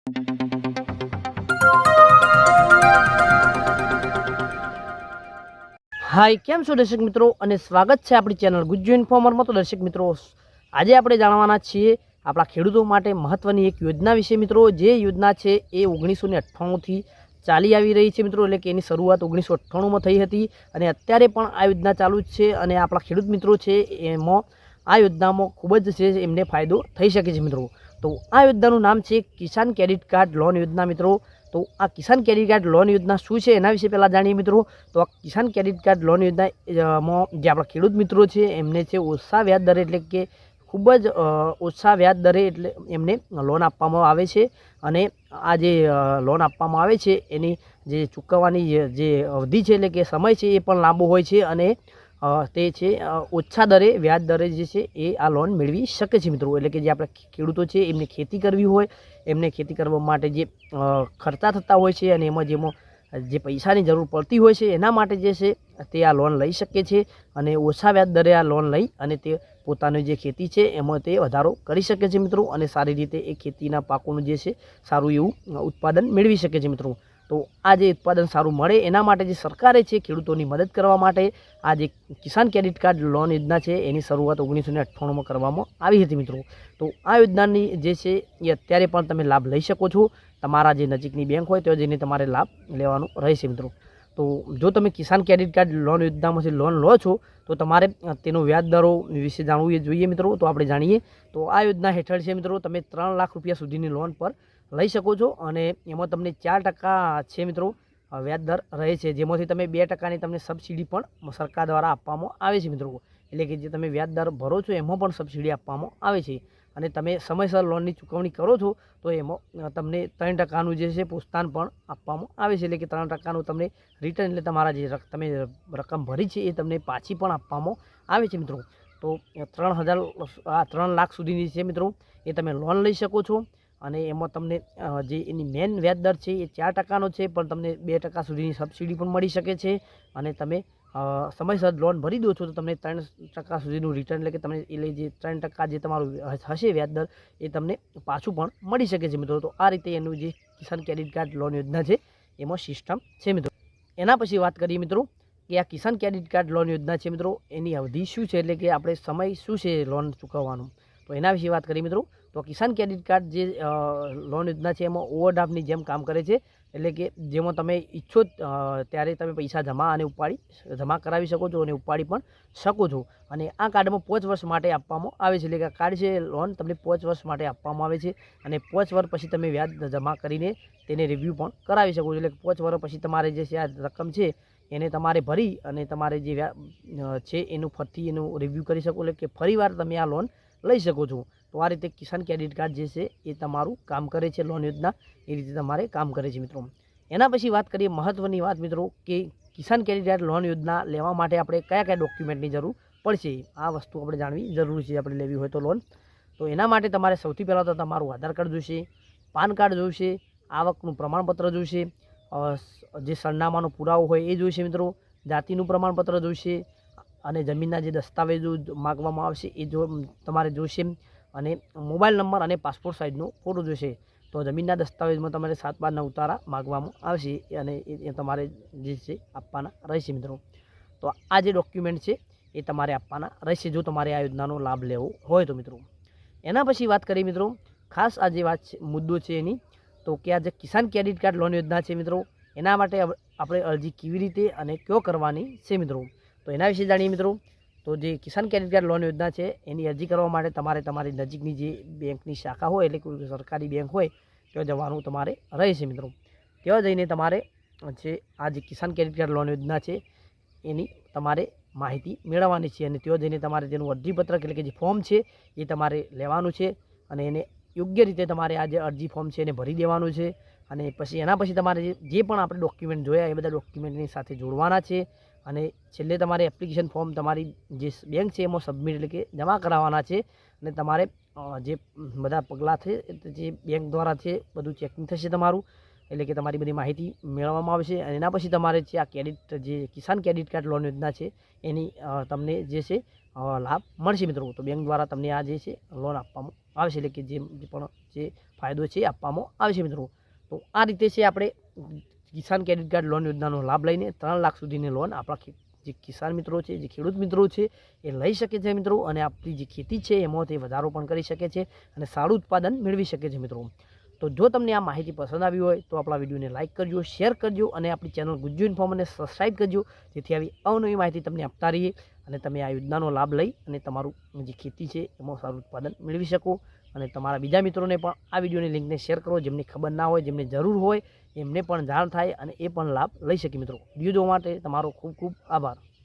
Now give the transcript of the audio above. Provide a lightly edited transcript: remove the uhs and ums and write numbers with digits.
हाय केम छो दर्शक मित्रों અને સ્વાગત છે આપણી ચેનલ ગુજ્જુ ઇન્ફોર્મરમાં। તો દર્શક મિત્રો આજે આપણે જાણવાના છીએ આપણા ખેડૂતો માટે મહત્વની એક યોજના વિશે મિત્રો। જે યોજના છે એ 1998 થી ચાલી આવી રહી છે મિત્રો, એટલે કે એની શરૂઆત 1998 માં થઈ હતી અને અત્યારે પણ આ યોજના ચાલુ જ છે અને આપણા ખેડૂત મિત્રો છે એમાં આ યોજનામાં ખૂબ જ છે એમને ફાયદો થઈ શકે છે મિત્રો। તો આ યોજનાનું નામ છે કિસાન ક્રેડિટ કાર્ડ લોન યોજના મિત્રો। तो आ किसान क्रेडिट कार्ड लोन योजना शू है एना विषे पहला जाणीए मित्रों। तो आ किसान क्रेडिट कार्ड लोन योजना जे आपणा खेडूत मित्रों छे एमने छे ओछा व्याज दरे एटले के खूब ज ओछा व्याज दरे एटले एमने लोन आपवामां आवे छे अने आ जे लोन आपवामां आवे छे एनी जे चूकववानी जे अवधि छे एटले के समय छे ए पण लांबो होय छे अने ते छे ओछा दरे व्याज दरे जे छे ए आ लोन मेळवी शके छे मित्रों। एटले के जे आपणा खेडूतो छे एमने खेती करवी होय, एमने खेती करवा माटे जे खर्चा थता होय छे अने एमां जे पैसानी जरूर पड़ती होय छे एना माटे जे छे ते आ लोन लई शके छे अने ओछा व्याज दरे आ लोन लई अने ते पोतानी जे खेती छे एमां ते वधारो करी शके छे मित्रों अने सारी रीते ए खेतीना पाकोनुं जे छे सारुं एवुं उत्पादन मेळवी शके छे मित्रों। तो आज उत्पादन सारू मळे एना माटे जे सरकारे छे खेडूतोनी मदद करवा माटे आ जे किसान क्रेडिट कार्ड लोन योजना छे एनी शरूआत 1998 में करवामां आवी हती मित्रों। तो आ योजनानी जे छे ए अत्यारे पण तमे लाभ लई शको छो। तमारा जे नजीकनी बेंक होय त्यां जईने तमारे लाभ लेवानो रहेशे मित्रों। तो जो तमे किसान क्रेडिट कार्ड लोन योजनामांथी लोन लो छो तो तमारे तेनो व्याज दरो विषे जाणવું જોઈએ मित्रों। तो आपणे जाणीए तो आ योजना हेठळ छे मित्रों तमे 3 लाख रुपया सुधीनी लोन पर लई शको छो अने एमां तमने 4% छे मित्रों व्याज दर रहे छे, जेमांथी तमे 2% तमने सब्सिडी पण सरकार द्वारा आपवामां आवे छे मित्रों। एटले के जे तमे व्याज दर भरो छो एमां पण सब्सिडी आपवामां आवे छे अने तमे समयसर लोननी चूकवणी करो छो तो एमां तमने 3% जे छे प्रोत्साहन पण आपवामां आवे छे। एटले के 3% तमने रिटर्न एटले तमारा जे तमे रकम भरी छे ए तमने पाછી पण आपवामां आवे छे मित्रों। तो 3 लाख सुधीनी छे मित्रों ए तमे लोन लई शको छो अने एमां तमने जे एनी मेन व्याज दर छे ए 4% छे पण तमने 2% सुधीनी सब्सिडी पण मळी शके छे अने तमे समयसर लोन भरी दो छो तो तमने 3% सुधीनुं रिटर्न એટલે કે તમને એટલે જે 3% જે તમારું હશે વ્યાજ દર એ તમને પાછું પણ મળી શકે છે મિત્રો। તો આ રીતે એનું જે કિસાન ક્રેડિટ કાર્ડ લોન યોજના છે એમાં સિસ્ટમ છે મિત્રો। એના પછી વાત કરીએ મિત્રો કે આ કિસાન ક્રેડિટ કાર્ડ લોન યોજના છે મિત્રો એની અવધિ શું છે એટલે કે આપણે સમય શું છે લોન ચૂકવવાનો તો એના વિશે વાત કરીએ મિત્રો। तो किसान क्रेडिट कार्ड जे लोन योजना है एम ओवरड्राफ्टनी जेम काम करे छे एटले के जेमां तमे इच्छो त्यारे तमे पैसा जमा करावी शको छो अने उपाड़ी पण शको छो अने आ कार्डमां 5 वर्ष माटे आपवामां आवे छे। एटले के कार्ड छे लोन तमने 5 वर्ष माटे आपवामां आवे छे अने 5 वर्ष पछी तमे व्याज जमा करीने तेने रिव्यू पण करावी शको छो। एटले के 5 वर्ष पछी तमारे जे छे आ रकम छे एने तमारे भरी अने तमारे जे छे एनुं फरीथी एनुं रिव्यू करी शको एटले के फरीवार तमे आ लोन लई शको छो। तो आ रीते किसान क्रेडिट कार्ड जे छे ए तमारुं काम करे छे लोन योजना ए रीते तमारे काम करे छे मित्रों। एना पछी वात करीए महत्वनी वात मित्रों के किसान क्रेडिट कार्ड लोन योजना लेवा माटे आपणे कया डॉक्यूमेंटनी जरूर पड़शे आ वस्तु आपणे जाणवी जरूरी छे आपणे लेवी होय तो लोन। तो एना माटे तमारे सौथी पहेला तो तमारुं आधार कार्ड जोईशे, पान कार्ड जोईशे, आवकनुं प्रमाणपत्र जोईशे, जे सरनामानो पुरावो होय ए जोईशे मित्रों, जातिनुं प्रमाणपत्र जोईशे अने जमीनना जे दस्तावेजो मागवामां आवशे ए जो तमारे जोईशे अने मोबाइल नंबर अने पासपोर्ट साइजनो फोटो जोईशे। तो जमीनना दस्तावेजमां तमारे 7/2 उतारा मागवामां आवशे अने ए तमारे जे छे आपवाना रहेशे मित्रों। तो आ जे डॉक्यूमेंट छे ए तमारे आपवाना रहेशे जो तमारे आ योजनानो लाभ लेवो होय तो मित्रों। एना पछी वात करीए मित्रों खास आ जे वात मुद्दो छे एनी तो कि आ जे किसान क्रेडिट कार्ड लोन योजना छे मित्रों एना माटे आपणे अरजी केवी रीते अने क्यो करवानी छे मित्रों। तो एना विषे जाणीए मित्रों। तो जे किसान क्रेडिट कार्ड लोन योजना है एनी अरजी करवा माटे तमारे तमारी नजीकनी जे बेंकनी शाखा होय एटले कोई सरकारी बेंक होय त्यां जवानुं तमारे रहेशे मित्रों। त्यां जईने तमारे जे आ जे किसान क्रेडिट कार्ड लोन योजना है एनी तमारे माहिती मेळववानी छे अने त्यां जईने तमारे तेनुं अरजीपत्रक एटले के जे फॉर्म छे ए तमारे लेवानुं छे अने एने योग्य रीते तमारे आ जे अरजी फॉर्म छे एने भरी देवानुं छे अने पछी एना पछी तमारे जे पण आपणे डॉक्यूमेंट जोया ए बधा डॉक्यूमेंटनी साथे जोडवाना छे अने छेल्ले तमारे एप्लिकेशन फॉर्म तमारी जे बैंक छे एमां सबमिट एटले के जमा कराववाना छे अने तमारे जे बधा पगलां छे जे बैंक द्वारा छे बधुं चेकिंग थशे तमारुं एटले के तमारी बधी माहिती मेळववामां आवशे अने एना पछी तमारे जे आ क्रेडिट जे किसान क्रेडिट कार्ड लोन योजना छे एनी तमने जे छे लाभ मळशे मित्रों। तो बैंक द्वारा तमने आ जे छे लोन आपवामां આવે છે, એટલે કે જે ફાયદો છે એ આપવામાં આવે છે મિત્રો. તો આ રીતે છે આપણે કિસાન ક્રેડિટ કાર્ડ લોન યોજનાનો લાભ લઈને 3 લાખ સુધીની લોન આપણા જે કિસાન મિત્રો છે, જે ખેડૂત મિત્રો છે એ લઈ શકે છે મિત્રો, અને આપણી જે ખેતી છે એમાંથી વધારો પણ કરી શકે છે અને સારું ઉત્પાદન મેળવી શકે છે મિત્રો. તો જો તમને આ માહિતી પસંદ આવી હોય તો આપણા વિડીયોને લાઇક કરજો, શેર કરજો અને આપણી ચેનલ ગુજ્જુ ઇન્ફોર્મને સબસ્ક્રાઈબ કરજો, જેથી આવી અવનવી માહિતી તમને આપતા રહીએ અને તમે આ યોજનાનો લાભ લઈ અને તમારું જે ખેતી છે એમાં સારું ઉત્પાદન મેળવી શકો. અને તમારા બીજા મિત્રોને પણ આ વિડીયોની લિંકને શેર કરો, જેમને ખબર ના હોય, જેમને જરૂર હોય, એમને પણ જાણ થાય અને એ પણ લાભ લઈ શકે મિત્રો. વિડીયો જોવા માટે તમારો ખૂબ ખૂબ આભાર.